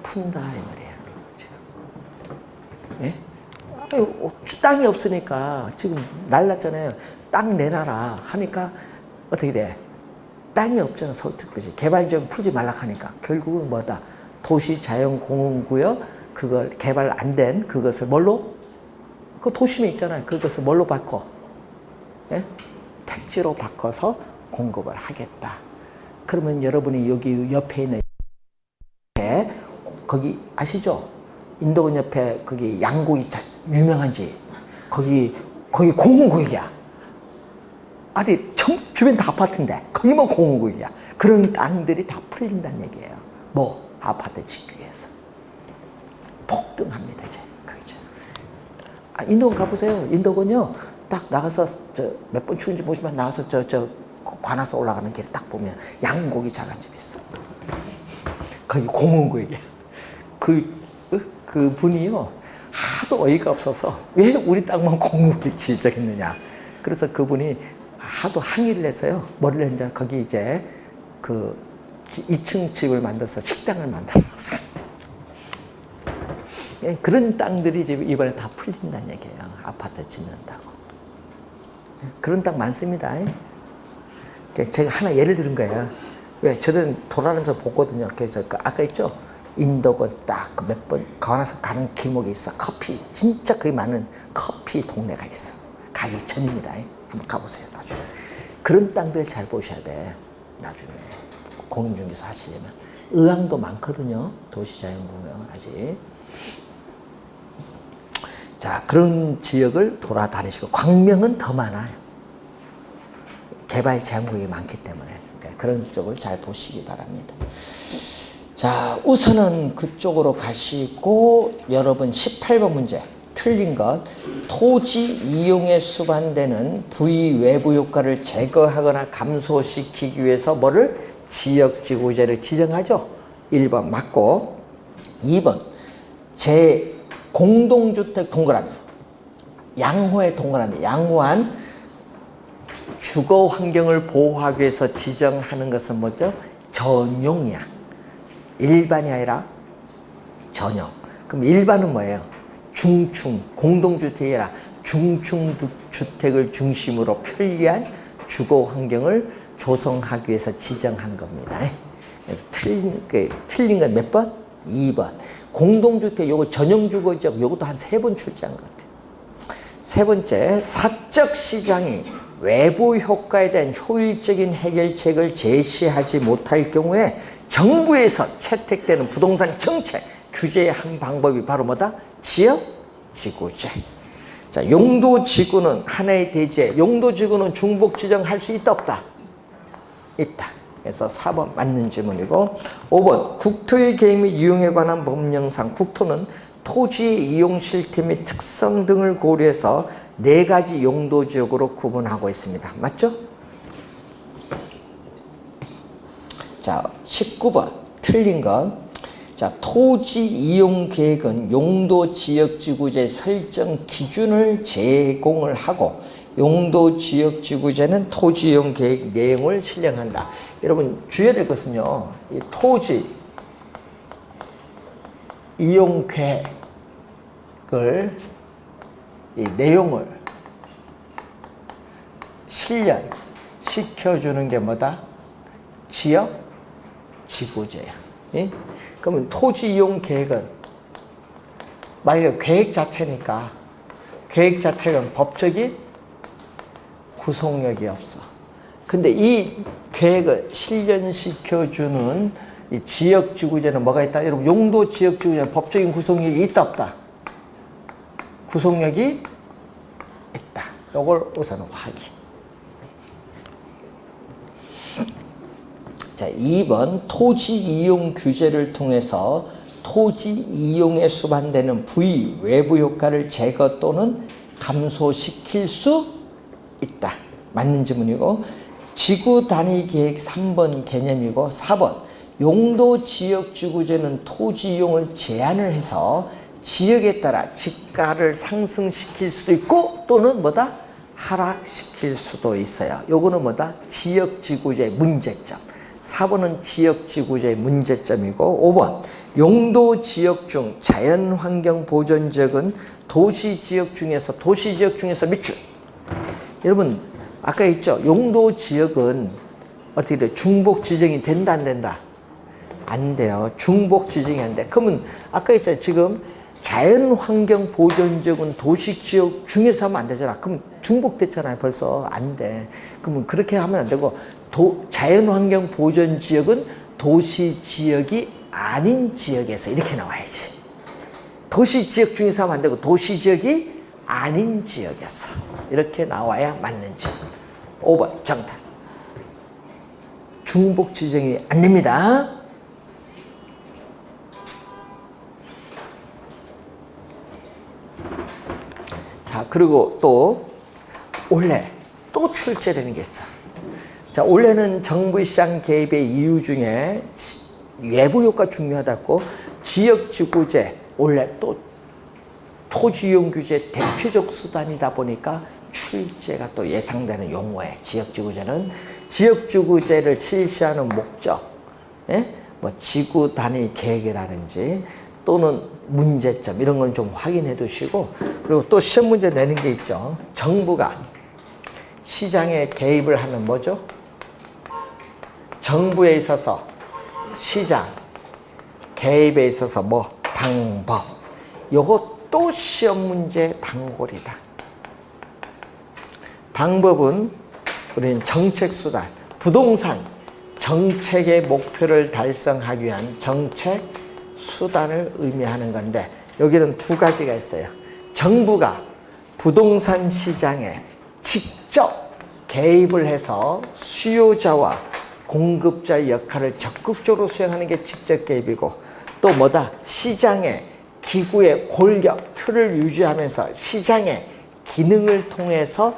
Speaker 1: 푼다 이 말이에요. 지금. 예? 아유, 땅이 없으니까 지금 날랐잖아요. 땅 내놔라 하니까 어떻게 돼? 땅이 없잖아. 서울특별시 개발지원 풀지 말라 하니까 결국은 뭐다? 도시자연공원구역 그걸 개발 안 된 그것을 뭘로? 그 도심에 있잖아요. 그것을 뭘로 바꿔? 예? 택지로 바꿔서 공급을 하겠다. 그러면 여러분이 여기 옆에 있는 거기 아시죠? 인도군 옆에 거기 양고기 유명한지 거기 공원구역이야. 아니 주변 다 아파트인데 거기만 공원구역이야. 그런 땅들이 다 풀린다는 얘기예요. 뭐 아파트 짓기 위해서 폭등합니다 이제. 그죠? 아, 인도군 가보세요. 인도군요 딱 나가서 몇 번 추운지 모시면 나가서 관아서 올라가는 길에 딱 보면 양고기 잘한집 있어. 거기 공원구역이야. 그 분이요 하도 어이가 없어서 왜 우리 땅만 공원구역 지정했느냐. 그래서 그분이 하도 항의를 해서요 뭐를 했냐 거기 이제 그 2층 집을 만들어서 식당을 만들었어. 예, 그런 땅들이 이번에 다 풀린다는 얘기예요. 아파트 짓는다고. 그런 땅 많습니다. 제가 하나 예를 들은 거예요. 왜? 저는 돌아다니면서 보거든요. 그래서 아까 있죠? 인도군 딱 몇 번 가나서 가는 길목에 있어. 커피. 진짜 거기 많은 커피 동네가 있어. 가기 전입니다. 한번 가보세요. 나중에. 그런 땅들 잘 보셔야 돼. 나중에. 공인중개사 하시려면. 의왕도 많거든요. 도시자연공원 아직. 자, 그런 지역을 돌아다니시고 광명은 더 많아요. 개발 제한구역이 많기 때문에 그런 쪽을 잘 보시기 바랍니다. 자, 우선은 그쪽으로 가시고 여러분 18번 문제 틀린 것. 토지 이용에 수반되는 부의 외부 효과를 제거하거나 감소시키기 위해서 뭐를? 지역지구제를 지정하죠. 1번 맞고 2번 공동주택 동그라미 양호의 동그라미 양호한 주거 환경을 보호하기 위해서 지정하는 것은 뭐죠? 전용이야. 일반이 아니라 전용. 그럼 일반은 뭐예요? 중층, 공동주택이 아니라 중층주택을 중심으로 편리한 주거 환경을 조성하기 위해서 지정한 겁니다. 그래서 틀린 건 몇 번? 2번. 공동주택, 요거 전용주거지역, 요것도 한 3번 출제한 것 같아요. 세 번째, 사적 시장이 외부 효과에 대한 효율적인 해결책을 제시하지 못할 경우에 정부에서 채택되는 부동산 정책 규제의 한 방법이 바로 뭐다? 지역지구제. 자, 용도지구는 하나의 대지에 용도지구는 중복 지정할 수 있다 없다? 있다. 그래서 4번 맞는 질문이고 5번 국토의 계획 및 이용에 관한 법령상 국토는 토지의 이용 실태 및 특성 등을 고려해서 4가지 용도지역으로 구분하고 있습니다. 맞죠? 자, 19번 틀린 것. 자, 토지 이용 계획은 용도지역지구제 설정 기준을 제공을 하고 용도지역지구제는 토지 이용 계획 내용을 실행한다. 여러분 주의해야 될 것은요. 이 토지 이용 계획을 이 내용을 실현시켜주는 게 뭐다? 지역지구제야. 예? 그러면 토지 이용 계획은 만약에 계획 자체니까 계획 자체는 법적인 구속력이 없어. 근데 이 계획을 실현시켜주는 이 지역지구제는 뭐가 있다? 여러분 용도지역지구제는 법적인 구속력이 있다 없다? 구속력이 있다. 이걸 우선 확인. 자, 2번 토지 이용 규제를 통해서 토지 이용에 수반되는 부의 외부 효과를 제거 또는 감소시킬 수 있다. 맞는 질문이고 지구 단위 계획 3번 개념이고 4번 용도지역지구제는 토지 이용을 제한을 해서 지역에 따라 지가를 상승시킬 수도 있고 또는 뭐다? 하락시킬 수도 있어요. 요거는 뭐다? 지역지구제 문제점. 4번은 지역지구제의 문제점이고 5번 용도지역 중 자연환경보전지역은 도시지역 중에서 몇 주? 여러분 아까 있죠? 용도지역은 어떻게 돼? 중복 지정이 된다 안 된다? 안 돼요. 중복 지정이 안 돼. 그러면 아까 있잖아요. 지금 자연환경보전지역은 도시지역 중에서 하면 안 되잖아. 그럼 중복됐잖아요. 벌써 안 돼. 그러면 그렇게 하면 안 되고 자연환경보전지역은 도시지역이 아닌 지역에서 이렇게 나와야지. 도시지역 중에서 하면 안 되고 도시지역이 아닌 지역에서 이렇게 나와야 맞는지. 5번 정답. 중복 지정이 안 됩니다. 자, 그리고 또 올해 또 출제되는 게 있어. 자, 올해는 정부 시장 개입의 이유 중에 외부 효과 중요하다고 지역지구제, 올해 또 토지이용 규제 대표적 수단이다 보니까 출제가 또 예상되는 용어에 지역지구제는 지역지구제를 실시하는 목적, 뭐 지구 단위 계획이라든지 또는 문제점 이런 건 좀 확인해 두시고 그리고 또 시험 문제 내는 게 있죠. 정부가 시장에 개입을 하는 뭐죠? 정부에 있어서 시장 개입에 있어서 뭐 방법 요것도 시험 문제 단골이다. 방법은 우리는 정책 수단, 부동산 정책의 목표를 달성하기 위한 정책 수단을 의미하는 건데 여기는 두 가지가 있어요. 정부가 부동산 시장에 직접 개입을 해서 수요자와 공급자의 역할을 적극적으로 수행하는 게 직접 개입이고 또 뭐다? 시장의 기구의 골격, 틀을 유지하면서 시장의 기능을 통해서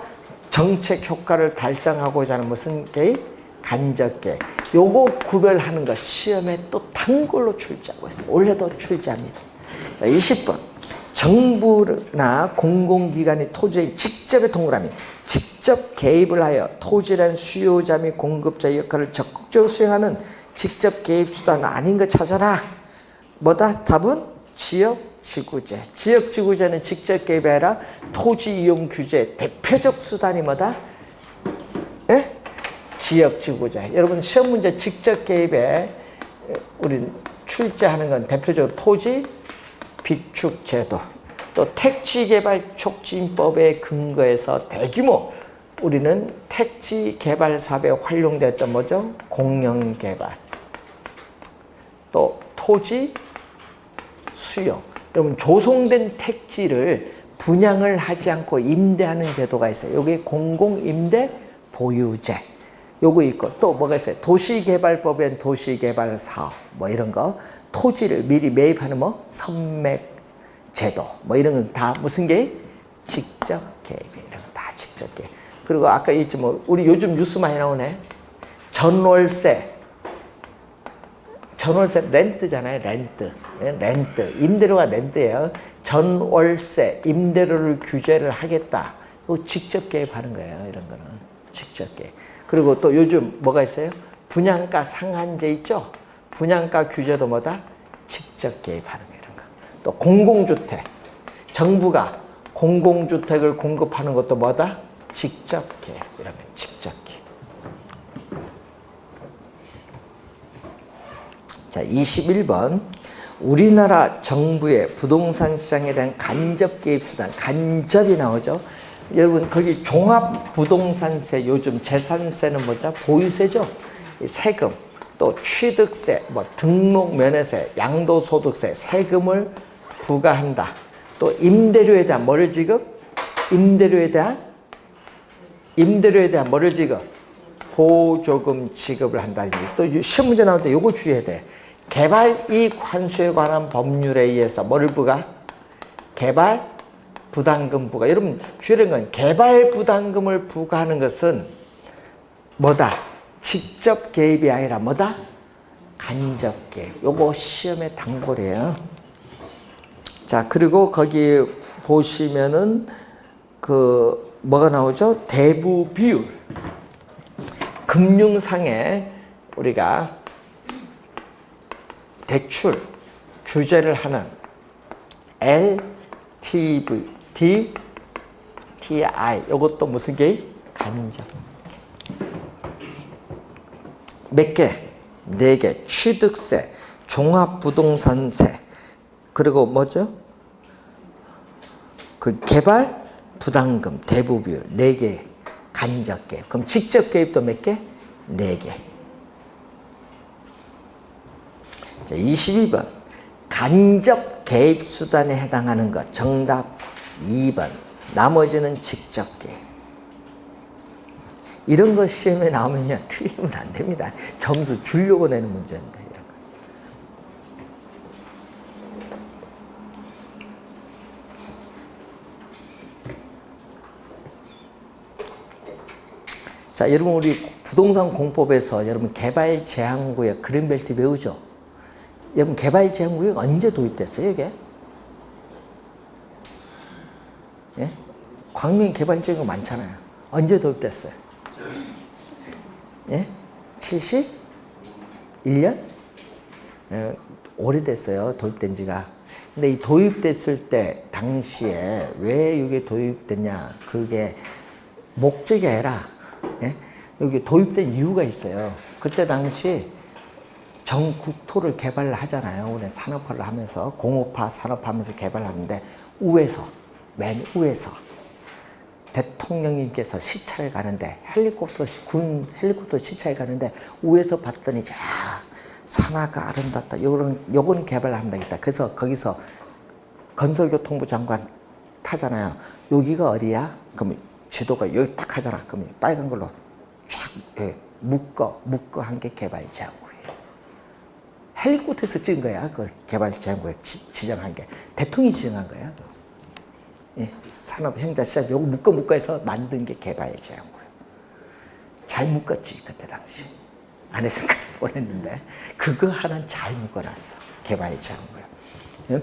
Speaker 1: 정책 효과를 달성하고자 하는 무슨 개입? 간접 개입. 요거 구별하는 것 시험에 또 단골로 출제하고 있습니다. 올해도 출제합니다. 자, 20번. 정부나 공공기관이 토지에 직접의 동그라미, 직접 개입을 하여 토지란 수요자 및 공급자의 역할을 적극적으로 수행하는 직접 개입 수단 아닌 거 찾아라. 뭐다? 답은 지역지구제. 지역지구제는 직접 개입이 아니라 토지이용 규제 대표적 수단이 뭐다? 예? 지역지구제. 여러분 시험 문제 직접 개입에 우리 출제하는 건 대표적으로 토지 비축제도 또 택지개발 촉진법에 근거해서 대규모 우리는 택지개발 사업에 활용됐던 뭐죠? 공영개발 또 토지 수용. 여러분 조성된 택지를 분양을 하지 않고 임대하는 제도가 있어요. 여기 공공임대 보유제 요거 있고 또 뭐가 있어요? 도시개발법엔 도시개발 사업 뭐 이런 거 토지를 미리 매입하는 뭐 선맥 제도 뭐 이런 건 다 무슨 개입? 직접 개입. 이런 거 다 직접 개입. 그리고 아까 있지 뭐 우리 요즘 뉴스 많이 나오네. 전월세 렌트잖아요. 렌트 임대료가 렌트예요. 전월세 임대료를 규제를 하겠다. 이거 직접 개입하는 거예요. 이런 거는 직접 개입. 그리고 또 요즘 뭐가 있어요? 분양가 상한제 있죠? 분양가 규제도 뭐다? 직접 개입하는 거 이런 거. 또 공공주택. 정부가 공공주택을 공급하는 것도 뭐다? 직접 개입. 이러면 직접 개입. 자, 21번. 우리나라 정부의 부동산 시장에 대한 간접 개입 수단. 간접이 나오죠? 여러분 거기 종합부동산세 요즘 재산세는 뭐죠? 보유세죠? 세금 또 취득세 뭐 등록면허세 양도소득세 세금을 부과한다. 또 임대료에 대한 뭐를 지급? 임대료에 대한 뭐를 지급? 보조금 지급을 한다든지 또 시험 문제 나올 때 요거 주의해야 돼. 개발이익 환수에 관한 법률에 의해서 뭐를 부과? 개발 부담금 부과. 여러분 주의하는 건 개발 부담금을 부과하는 것은 뭐다? 직접 개입이 아니라 뭐다? 간접 개입. 요거 시험의 단골이에요. 자, 그리고 거기 보시면은 그 뭐가 나오죠? 대부 비율. 금융상의 우리가 대출 규제를 하는 LTV, DTI, 이것도 무슨 게? 간접. 몇 개? 4개. 취득세, 종합부동산세, 그리고 뭐죠? 그 개발 부담금, 대부 비율 4개. 간접 개입. 그럼 직접 개입도 몇 개? 4개. 자, 22번. 간접 개입 수단에 해당하는 것. 정답 2번. 나머지는 직접 개입. 이런 거 시험에 나오면요, 틀리면 안 됩니다. 점수 주려고 내는 문제인데. 이런 거. 자, 여러분, 우리 부동산 공법에서 여러분 개발 제한구역 그린벨트 배우죠? 여러분, 개발 제한구역 언제 도입됐어요, 이게? 예? 광명 개발적인 거 많잖아요. 언제 도입됐어요? 예? 71년? 예, 오래됐어요, 도입된 지가. 근데 이 도입됐을 때, 당시에 왜 이게 도입됐냐? 그게 목적이 아니라, 예? 여기 도입된 이유가 있어요. 그때 당시 전 국토를 개발을 하잖아요. 우리 산업화를 하면서, 공업화, 산업화하면서 개발하는데, 우에서, 맨 우에서, 대통령님께서 시차를 가는데 군 헬리콥터 시차에 가는데 우에서 봤더니 산하가 아름답다. 요건 개발하면 되겠다. 그래서 거기서 건설교통부 장관 타잖아요. 여기가 어디야? 그럼 지도가 여기 딱 하잖아. 그럼 빨간 걸로 쫙 묶어 한 게 개발 제한구역이에요. 헬리콥터에서 찍은 거야. 그 개발 제한구역 지정한 게 대통령이 지정한 거야. 예, 산업 행자 시작 요거 묶어서 만든 게 개발 제한구역. 잘 묶었지 그때 당시. 안 했으니까 뻔했는데 그거 하나는 잘 묶어놨어. 개발 제한구역. 예?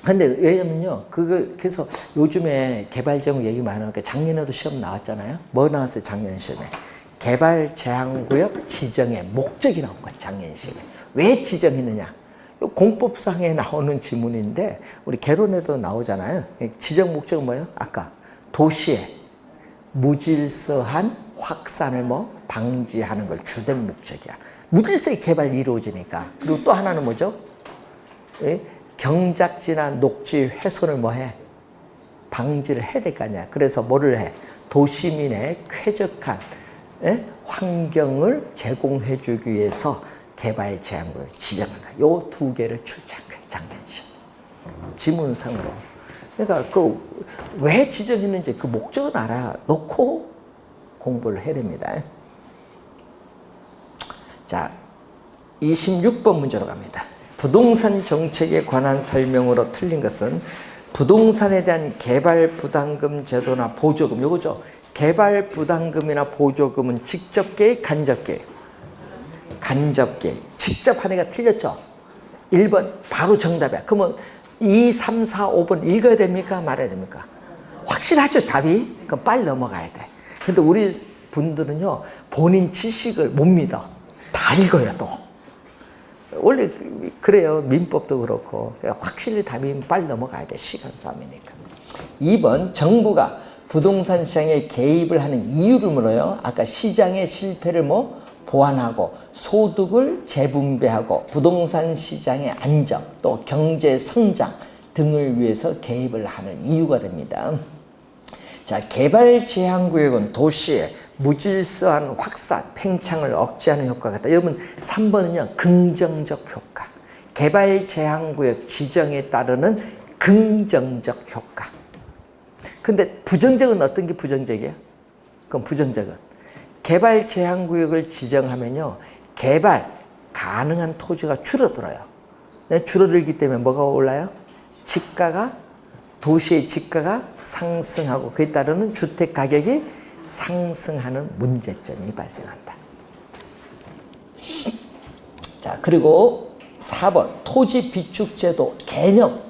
Speaker 1: 근데 왜냐면요, 그래서 요즘에 개발 제한구역 얘기 많으니까 작년에도 시험 나왔잖아요. 뭐 나왔어요 작년 시험에? 개발 제한구역 지정의 목적이 나온 거야 작년 시험에. 왜 지정했느냐? 공법상에 나오는 지문인데 우리 개론에도 나오잖아요. 지정 목적은 뭐예요? 아까 도시의 무질서한 확산을 방지하는 걸 주된 목적이야. 무질서의 개발이 이루어지니까. 그리고 또 하나는 뭐죠? 경작지나 녹지 훼손을 방지를 해야 될 거 아니야. 그래서 뭐를 해? 도시민의 쾌적한 환경을 제공해 주기 위해서 개발 제한구역 지정한 거야. 요 2개를 출제한 거야, 작년 시험. 지문상으로. 그러니까 왜 지정했는지 그 목적은 알아놓고 공부를 해야 됩니다. 자, 26번 문제로 갑니다. 부동산 정책에 관한 설명으로 틀린 것은 부동산에 대한 개발 부담금 제도나 보조금, 요거죠. 개발 부담금이나 보조금은 직접 개입, 간접 개입. 간접 개입. 직접 하는 애가 틀렸죠? 1번 바로 정답이야. 그러면 2, 3, 4, 5번 읽어야 됩니까? 말아야 됩니까? 확실하죠, 답이? 그럼 빨리 넘어가야 돼. 근데 우리 분들은요, 본인 지식을 못 믿어. 다 읽어요, 또. 원래 그래요. 민법도 그렇고. 확실히 답이면 빨리 넘어가야 돼. 시간 싸움이니까. 2번 정부가 부동산 시장에 개입을 하는 이유를 물어요. 아까 시장의 실패를 보완하고 소득을 재분배하고 부동산 시장의 안정 또 경제 성장 등을 위해서 개입을 하는 이유가 됩니다. 자, 개발 제한구역은 도시의 무질서한 확산, 팽창을 억제하는 효과가 있다. 여러분 3번은요, 긍정적 효과. 개발 제한구역 지정에 따르는 긍정적 효과. 근데 부정적은 어떤 게 부정적이야? 그럼 부정적은 개발 제한구역을 지정하면요, 개발 가능한 토지가 줄어들어요. 줄어들기 때문에 뭐가 올라요? 도시의 지가가 상승하고 그에 따르는 주택 가격이 상승하는 문제점이 발생한다. 자, 그리고 4번 토지 비축제도 개념.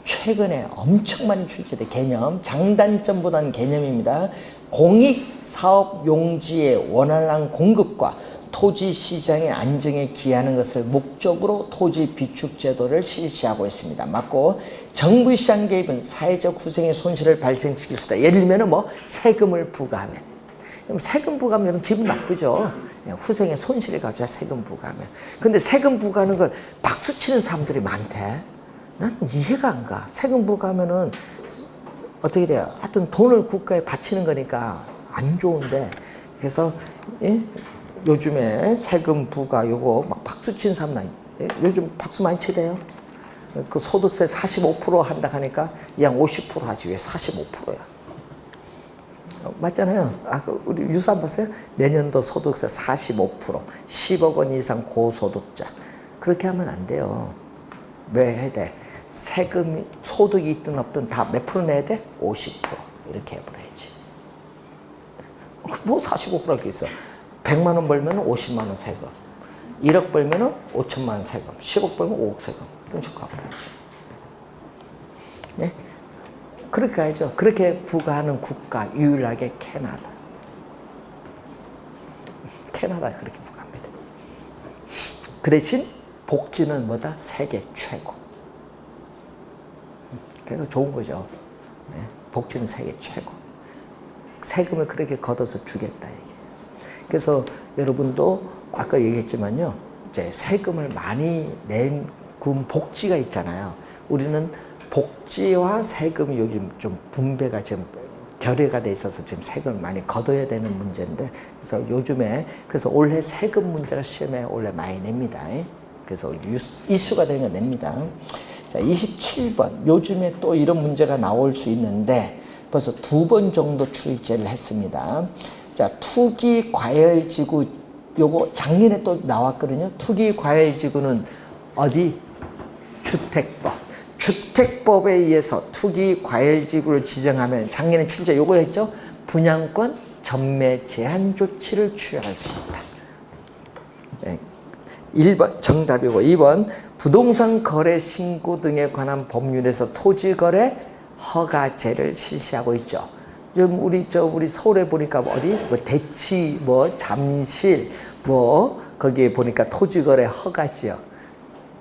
Speaker 1: 최근에 엄청 많이 출제된 개념, 장단점보다는 개념입니다. 공익사업 용지의 원활한 공급과 토지 시장의 안정에 기하는 것을 목적으로 토지 비축 제도를 실시하고 있습니다. 맞고, 정부 시장 개입은 사회적 후생의 손실을 발생시킬 수 있다. 예를 들면 뭐 세금을 부과하면, 그럼 세금 부과하면 기분 나쁘죠. 후생의 손실을 가져야 세금 부과하면. 근데 세금 부과하는 걸 박수 치는 사람들이 많대. 난 이해가 안 가. 세금 부과하면은 어떻게 돼요? 하여튼 돈을 국가에 바치는 거니까 안 좋은데, 그래서 예? 요즘에 세금 부과 요거 막 박수 치는 사람 난 요즘 박수 많이 치대요. 그 소득세 45% 한다 하니까 그냥 50% 하지 왜 45%야? 맞잖아요. 우리 뉴스 안 봤어요? 내년도 소득세 45%, 10억 원 이상 고소득자. 그렇게 하면 안 돼요. 왜 해야 돼? 세금, 소득이 있든 없든 다 몇 프로 내야 돼? 50% 이렇게 해버려야지. 뭐 45%가 있어. 100만 원 벌면 50만 원 세금, 1억 벌면 5천만 원 세금, 10억 벌면 5억 세금. 이런 식으로 가버려야지. 네? 그렇게 가야죠. 그렇게 부과하는 국가 유일하게 캐나다. 캐나다가 그렇게 부과합니다. 그 대신 복지는 뭐다? 세계 최고. 그래서 좋은 거죠. 네. 복지는 세계 최고. 세금을 그렇게 걷어서 주겠다 이게. 그래서 여러분도 아까 얘기했지만요, 이제 세금을 많이 낸 복지가 있잖아요. 우리는 복지와 세금이 요즘 좀 분배가 지금 결여가 돼 있어서 지금 세금을 많이 걷어야 되는 문제인데, 그래서 요즘에 그래서 올해 세금 문제가 시험에 원래 많이 냅니다. 그래서 이슈가 되면 냅니다. 자, 27번. 요즘에 또 이런 문제가 나올 수 있는데 벌써 2번 정도 출제를 했습니다. 자, 투기 과열지구, 요거 작년에 또 나왔거든요. 투기 과열지구는 어디? 주택법. 주택법에 의해서 투기 과열지구를 지정하면 작년에 출제 요거 했죠. 분양권 전매 제한 조치를 취할 수 있다. 네. 1번 정답이고, 2번 부동산 거래 신고 등에 관한 법률에서 토지 거래 허가제를 실시하고 있죠. 지금 우리 서울에 보니까 어디 뭐 대치 뭐 잠실 뭐 거기에 보니까 토지거래 허가지역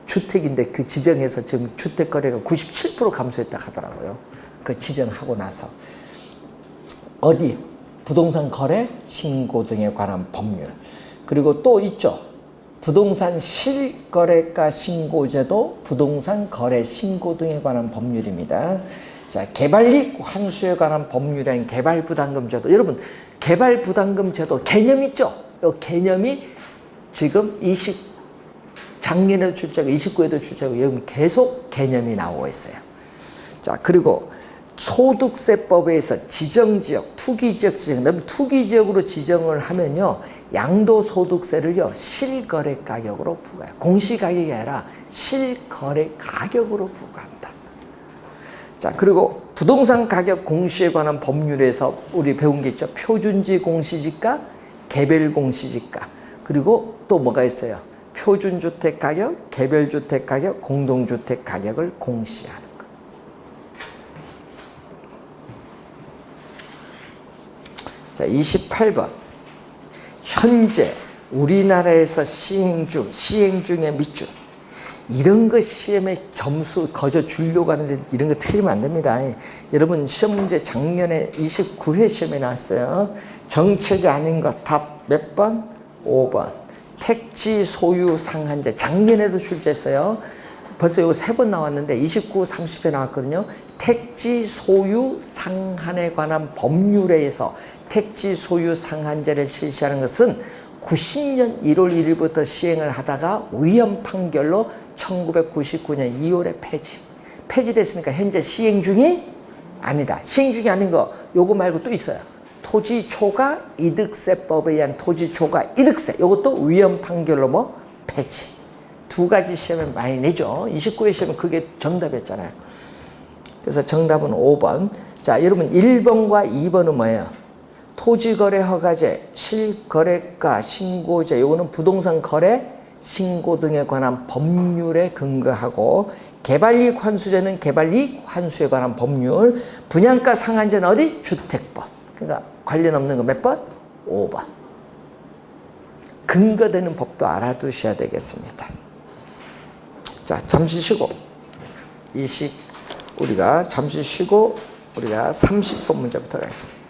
Speaker 1: 주택인데 그 지정에서 지금 주택 거래가 97% 감소했다 하더라고요. 그 지정하고 나서 어디 부동산 거래 신고 등에 관한 법률. 그리고 또 있죠. 부동산 실거래가 신고제도, 부동산 거래 신고 등에 관한 법률입니다. 자, 개발이익 환수에 관한 법률인 개발부담금제도. 여러분, 개발부담금제도 개념 있죠? 이 개념이 지금 작년에도 출제하고 29에도 출제하고 여기 계속 개념이 나오고 있어요. 자, 그리고 소득세법에 의해서 지정지역, 투기지역 지정, 투기지역으로 지정을 하면요, 양도소득세를요, 실거래 가격으로 부과해요. 공시가격이 아니라 실거래 가격으로 부과합니다. 자, 그리고 부동산 가격 공시에 관한 법률에서 우리 배운 게 있죠. 표준지 공시지가, 개별 공시지가. 그리고 또 뭐가 있어요? 표준주택 가격, 개별주택 가격, 공동주택 가격을 공시하는 거. 자, 28번. 현재 우리나라에서 시행 중에 밑줄. 이런 거 시험에 점수 거저 주려고 하는데 이런 거 틀리면 안 됩니다. 여러분 시험 문제 작년에 29회 시험에 나왔어요. 정책이 아닌 것 답 몇 번? 5번. 택지 소유 상한제. 작년에도 출제했어요. 벌써 이거 3번 나왔는데 29, 30회 나왔거든요. 택지 소유 상한에 관한 법률에 의해서 택지 소유 상한제를 실시하는 것은 90년 1월 1일부터 시행을 하다가 위헌 판결로 1999년 2월에 폐지됐으니까 현재 시행 중이 아니다. 시행 중이 아닌 거 요거 말고 또 있어요. 토지 초과 이득세법에 의한 토지 초과 이득세, 이것도 위헌 판결로 뭐 폐지. 2가지 시험에 많이 내죠. 29회 시험은 그게 정답이었잖아요. 그래서 정답은 5번. 자, 여러분 1번과 2번은 뭐예요? 토지거래 허가제, 실거래가 신고제, 요거는 부동산 거래 신고 등에 관한 법률에 근거하고, 개발이익 환수제는 개발이익 환수에 관한 법률, 분양가 상한제는 어디? 주택법. 그러니까 관련 없는 거 몇 번? 5번. 근거되는 법도 알아두셔야 되겠습니다. 자, 잠시 쉬고 우리가 잠시 쉬고 우리가 30번 문제부터 가겠습니다.